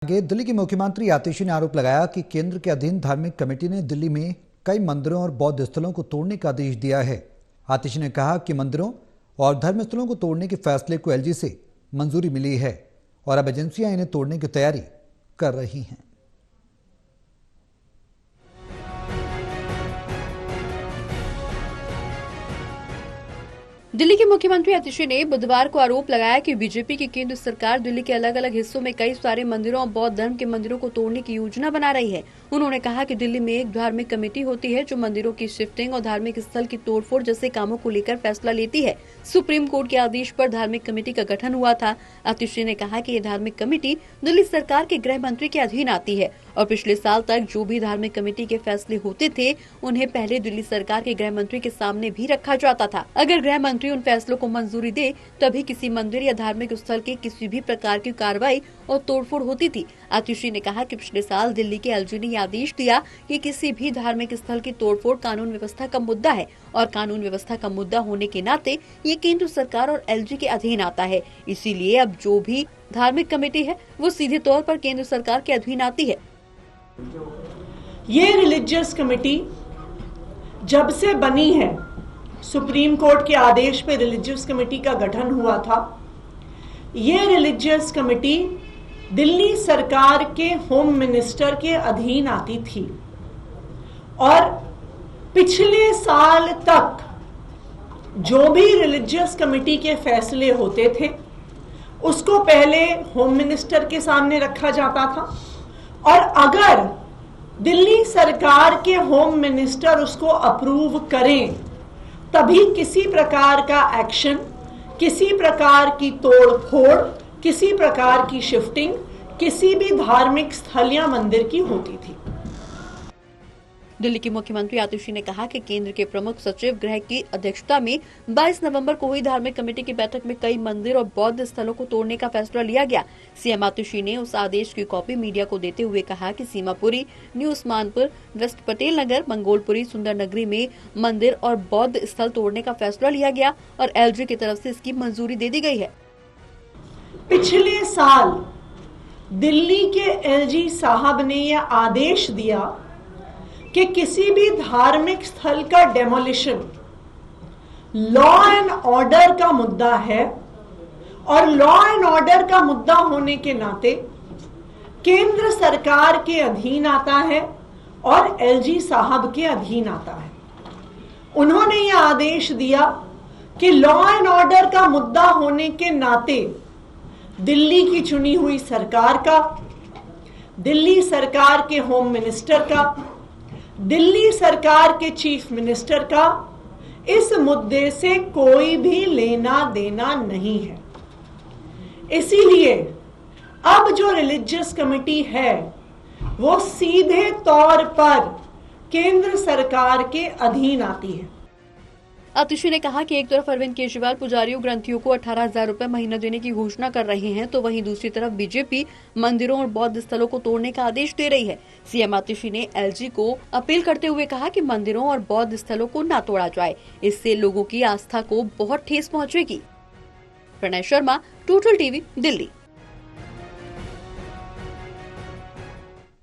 आगे दिल्ली की मुख्यमंत्री आतिशी ने आरोप लगाया कि केंद्र के अधीन धार्मिक कमेटी ने दिल्ली में कई मंदिरों और बौद्ध स्थलों को तोड़ने का आदेश दिया है। आतिशी ने कहा कि मंदिरों और धर्म स्थलों को तोड़ने के फैसले को एलजी से मंजूरी मिली है और अब एजेंसियां इन्हें तोड़ने की तैयारी कर रही हैं। दिल्ली के मुख्यमंत्री आतिशी ने बुधवार को आरोप लगाया कि बीजेपी की केंद्र सरकार दिल्ली के अलग अलग हिस्सों में कई सारे मंदिरों और बौद्ध धर्म के मंदिरों को तोड़ने की योजना बना रही है। उन्होंने कहा कि दिल्ली में एक धार्मिक कमेटी होती है जो मंदिरों की शिफ्टिंग और धार्मिक स्थल की तोड़फोड़ जैसे कामों को लेकर फैसला लेती है। सुप्रीम कोर्ट के आदेश पर धार्मिक कमेटी का गठन हुआ था। आतिशी ने कहा कि ये धार्मिक कमेटी दिल्ली सरकार के गृह मंत्री के अधीन आती है और पिछले साल तक जो भी धार्मिक कमेटी के फैसले होते थे उन्हें पहले दिल्ली सरकार के गृह मंत्री के सामने भी रखा जाता था। अगर गृह मंत्री उन फैसलों को मंजूरी दे तभी किसी मंदिर या धार्मिक स्थल के किसी भी प्रकार की कार्रवाई और तोड़फोड़ होती थी। आतिशी ने कहा कि पिछले साल दिल्ली के एलजी ने आदेश दिया कि किसी भी धार्मिक स्थल की तोड़फोड़ कानून व्यवस्था का मुद्दा है और कानून व्यवस्था का मुद्दा होने के नाते ये केंद्र सरकार और एलजी के अधीन आता है। इसीलिए अब जो भी धार्मिक कमेटी है वो सीधे तौर पर केंद्र सरकार के अधीन आती है। ये रिलीजियस कमेटी जब से बनी है, सुप्रीम कोर्ट के आदेश पे रिलीजियस कमेटी का गठन हुआ था। ये रिलीजियस कमेटी दिल्ली सरकार के होम मिनिस्टर के अधीन आती थी और पिछले साल तक जो भी रिलीजियस कमेटी के फैसले होते थे उसको पहले होम मिनिस्टर के सामने रखा जाता था और अगर दिल्ली सरकार के होम मिनिस्टर उसको अप्रूव करें तभी किसी प्रकार का एक्शन, किसी प्रकार की तोड़फोड़, किसी प्रकार की शिफ्टिंग किसी भी धार्मिक स्थल या मंदिर की होती थी। दिल्ली की मुख्यमंत्री आतिशी ने कहा कि केंद्र के प्रमुख सचिव गृह की अध्यक्षता में 22 नवंबर को हुई धार्मिक कमेटी की बैठक में कई मंदिर और बौद्ध स्थलों को तोड़ने का फैसला लिया गया। सीएम आतिशी ने उस आदेश की कॉपी मीडिया को देते हुए कहा कि सीमापुरी, न्यू उस्मानपुर, वेस्ट पटेल नगर, मंगोलपुरी, सुंदर नगरी में मंदिर और बौद्ध स्थल तोड़ने का फैसला लिया गया और एलजी की तरफ से इसकी मंजूरी दे दी गई है। पिछले साल दिल्ली के एलजी साहब ने यह आदेश दिया कि किसी भी धार्मिक स्थल का डेमोलिशन लॉ एंड ऑर्डर का मुद्दा है और लॉ एंड ऑर्डर का मुद्दा होने के नाते केंद्र सरकार के अधीन आता है और एलजी साहब के अधीन आता है। उन्होंने यह आदेश दिया कि लॉ एंड ऑर्डर का मुद्दा होने के नाते दिल्ली की चुनी हुई सरकार का, दिल्ली सरकार के होम मिनिस्टर का, दिल्ली सरकार के चीफ मिनिस्टर का इस मुद्दे से कोई भी लेना देना नहीं है। इसीलिए अब जो रिलीजियस कमेटी है वो सीधे तौर पर केंद्र सरकार के अधीन आती है। आतिशी ने कहा कि एक तरफ अरविंद केजरीवाल पुजारियों ग्रंथियों को 18,000 रुपए महीना देने की घोषणा कर रहे हैं तो वहीं दूसरी तरफ बीजेपी मंदिरों और बौद्ध स्थलों को तोड़ने का आदेश दे रही है। सीएम आतिशी ने एलजी को अपील करते हुए कहा कि मंदिरों और बौद्ध स्थलों को न तोड़ा जाए, इससे लोगों की आस्था को बहुत ठेस पहुंचेगी। Pranay Sharma, total TV, Delhi.